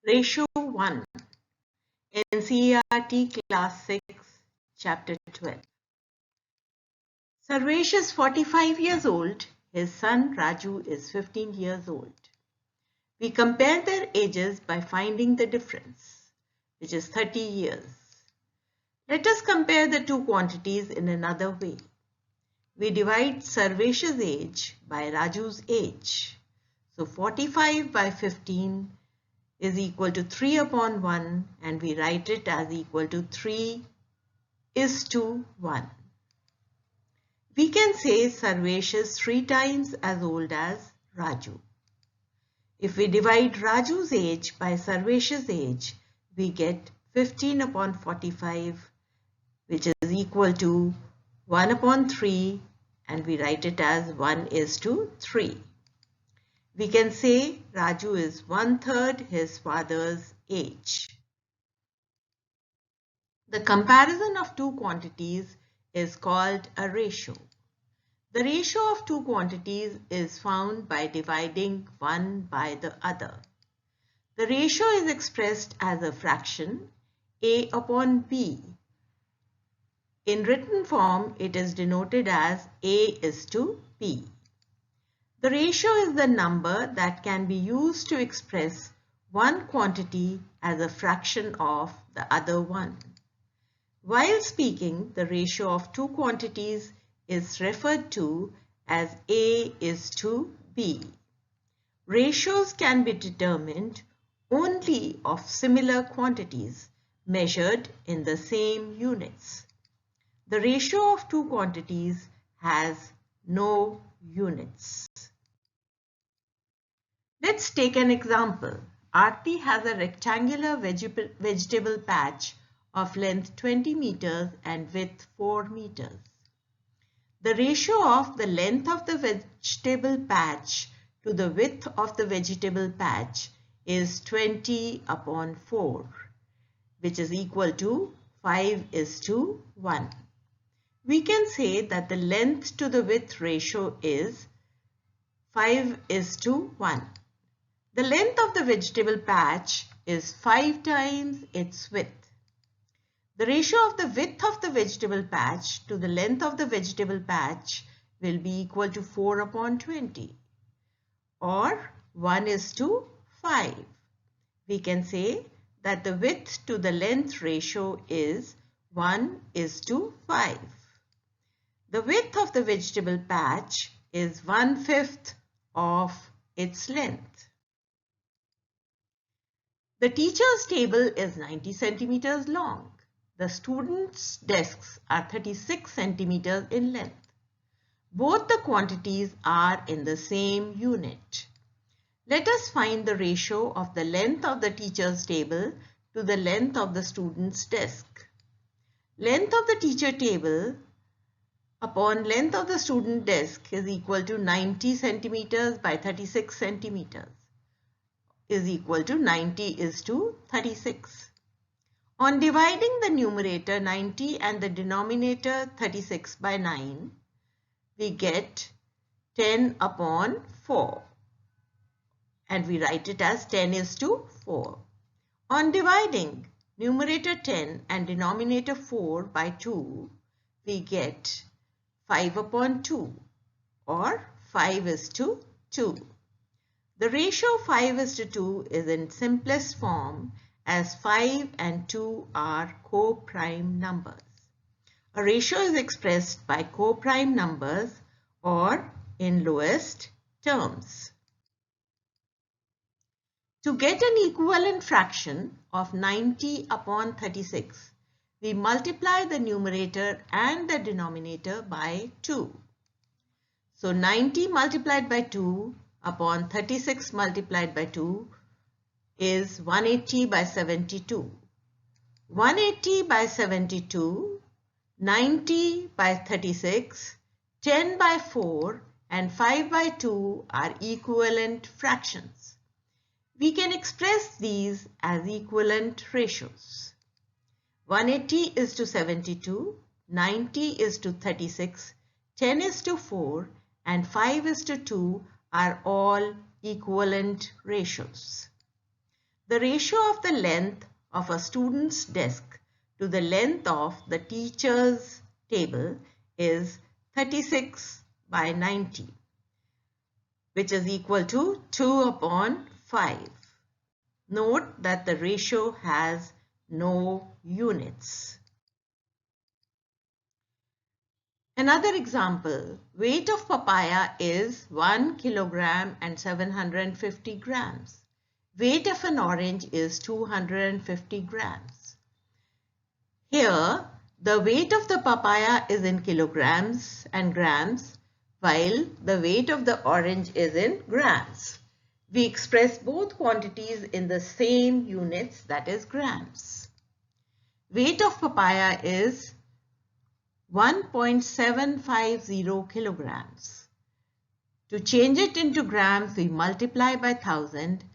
Ratio 1, NCERT Class 6, Chapter 12. Sarvesh is 45 years old. His son Raju is 15 years old. We compare their ages by finding the difference, which is 30 years. Let us compare the two quantities in another way. We divide Sarvesh's age by Raju's age. So 45 by 15 is equal to 3 upon 1, and we write it as equal to 3:1. We can say Sarvesh is 3 times as old as Raju. If we divide Raju's age by Sarvesh's age, we get 15 upon 45, which is equal to 1 upon 3, and we write it as 1:3. We can say Raju is 1/3 his father's age. The comparison of two quantities is called a ratio. The ratio of two quantities is found by dividing one by the other. The ratio is expressed as a fraction A upon B. In written form, it is denoted as A:B. The ratio is the number that can be used to express one quantity as a fraction of the other one. While speaking, the ratio of two quantities is referred to as A:B. Ratios can be determined only of similar quantities measured in the same units. The ratio of two quantities has no units. Let's take an example. Aarti has a rectangular vegetable patch of length 20 meters and width 4 meters. The ratio of the length of the vegetable patch to the width of the vegetable patch is 20 upon 4, which is equal to 5:1. We can say that the length to the width ratio is 5:1. The length of the vegetable patch is 5 times its width. The ratio of the width of the vegetable patch to the length of the vegetable patch will be equal to 4 upon 20, or 1:5. We can say that the width to the length ratio is 1:5. The width of the vegetable patch is 1/5 of its length. The teacher's table is 90 centimeters long. The students' desks are 36 centimeters in length. Both the quantities are in the same unit. Let us find the ratio of the length of the teacher's table to the length of the student's desk. Length of the teacher table upon length of the student desk is equal to 90 centimeters by 36 centimeters. Is equal to 90:36. On dividing the numerator 90 and the denominator 36 by 9, we get 10 upon 4, and we write it as 10:4. On dividing numerator 10 and denominator 4 by 2, we get 5 upon 2, or 5:2. The ratio 5:2 is in simplest form, as 5 and 2 are co-prime numbers. A ratio is expressed by co-prime numbers or in lowest terms. To get an equivalent fraction of 90 upon 36, we multiply the numerator and the denominator by 2. So 90 multiplied by 2 upon 36 multiplied by 2 is 180 by 72. 180 by 72, 90 by 36, 10 by 4 and 5 by 2 are equivalent fractions. We can express these as equivalent ratios. 180:72, 90:36, 10:4 and 5:2 are all equivalent ratios. The ratio of the length of a student's desk to the length of the teacher's table is 36 by 90, which is equal to 2 upon 5. Note that the ratio has no units. Another example, weight of papaya is 1 kilogram and 750 grams. Weight of an orange is 250 grams. Here, the weight of the papaya is in kilograms and grams, while the weight of the orange is in grams. We express both quantities in the same units, that is grams. Weight of papaya is 1.750 kilograms. To change it into grams, we multiply by 1000.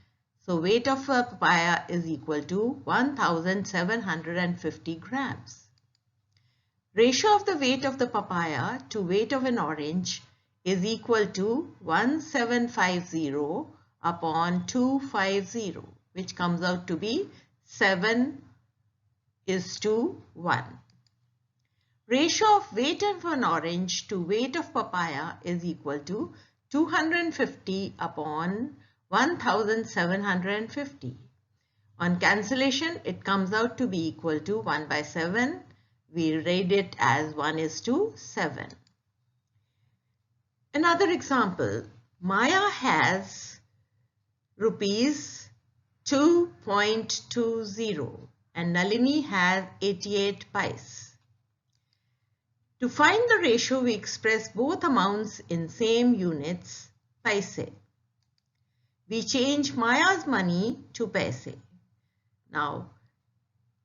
So weight of a papaya is equal to 1750 grams. Ratio of the weight of the papaya to weight of an orange is equal to 1750 upon 250, which comes out to be 7:1. Ratio of weight of an orange to weight of papaya is equal to 250 upon 1750. On cancellation, it comes out to be equal to 1 by 7. We read it as 1:7. Another example, Maya has rupees 2.20 and Nalini has 88 paise. To find the ratio, we express both amounts in same units, paise. We change Maya's money to paise. Now,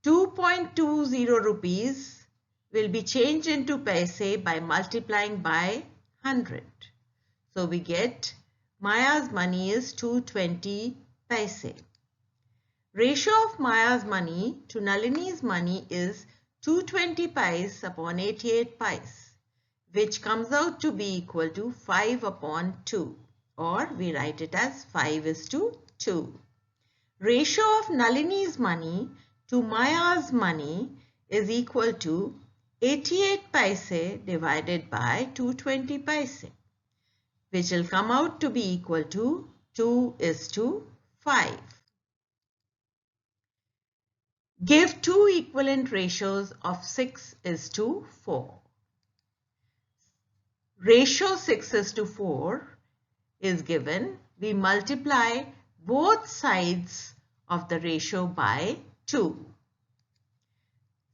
2.20 rupees will be changed into paise by multiplying by 100. So we get Maya's money is 220 paise. Ratio of Maya's money to Nalini's money is 220 paise upon 88 paise, which comes out to be equal to 5 upon 2, or we write it as 5:2. Ratio of Nalini's money to Maya's money is equal to 88 paise divided by 220 paise, which will come out to be equal to 2:5. Give two equivalent ratios of 6:4. Ratio 6:4 is given. We multiply both sides of the ratio by 2.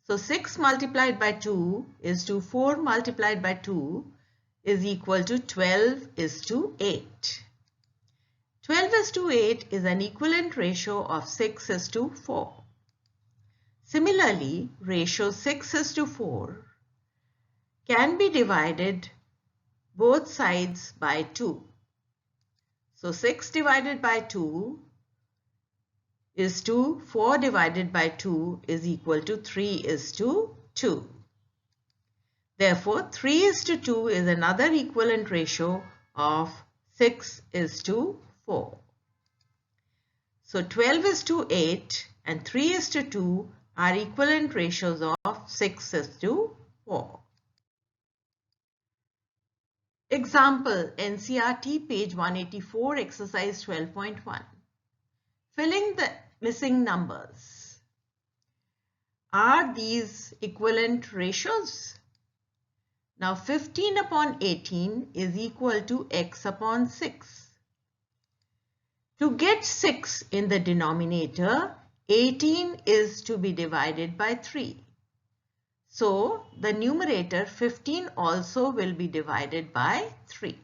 So 6 multiplied by 2 is to 4 multiplied by 2 is equal to 12:8. 12:8 is an equivalent ratio of 6:4. Similarly, ratio 6:4 can be divided both sides by 2. So 6 divided by 2 is 2. 4 divided by 2 is equal to 3:2. Therefore, 3:2 is another equivalent ratio of 6:4. So 12:8 and 3:2 are equivalent ratios of 6:4. Example, NCERT page 184, exercise 12.1. Filling the missing numbers. Are these equivalent ratios? Now 15 upon 18 is equal to x upon 6. To get 6 in the denominator, 18 is to be divided by 3. So the numerator 15 also will be divided by 3.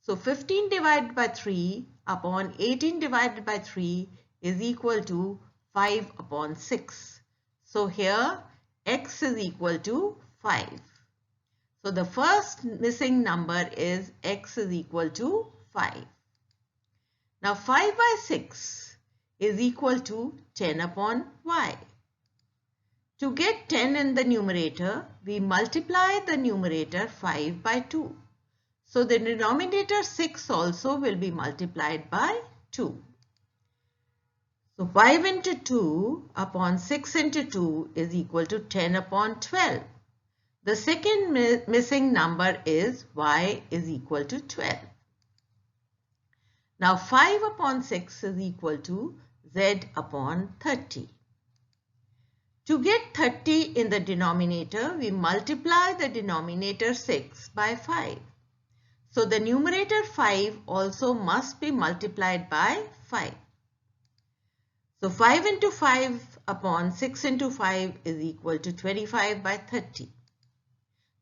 So 15 divided by 3 upon 18 divided by 3 is equal to 5 upon 6. So here x is equal to 5. So the first missing number is x is equal to 5. Now 5 by 6 is equal to 10 upon y. To get 10 in the numerator, we multiply the numerator 5 by 2. So the denominator 6 also will be multiplied by 2. So 5 into 2 upon 6 into 2 is equal to 10 upon 12. The second missing number is y is equal to 12. Now 5 upon 6 is equal to z upon 30. To get 30 in the denominator, we multiply the denominator 6 by 5. So the numerator 5 also must be multiplied by 5. So 5 into 5 upon 6 into 5 is equal to 25 by 30.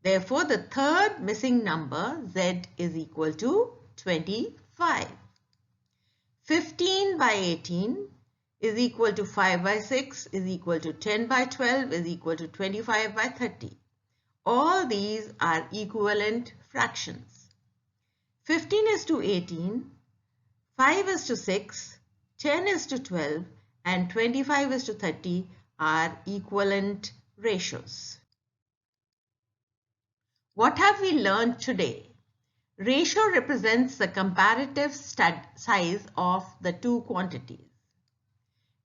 Therefore, the third missing number z is equal to 25. 15 by 18 is equal to 5 by 6 is equal to 10 by 12 is equal to 25 by 30. All these are equivalent fractions. 15 is to 18, 5 is to 6, 10 is to 12 and 25 is to 30 are equivalent ratios. What have we learned today? Ratio represents the comparative size of the two quantities.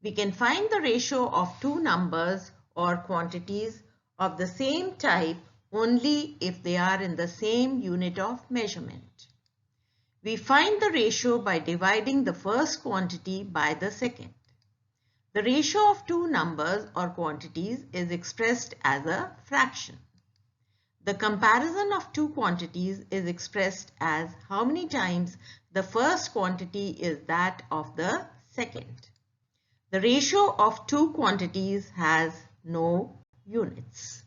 We can find the ratio of two numbers or quantities of the same type only if they are in the same unit of measurement. We find the ratio by dividing the first quantity by the second. The ratio of two numbers or quantities is expressed as a fraction. The comparison of two quantities is expressed as how many times the first quantity is that of the second. The ratio of two quantities has no units.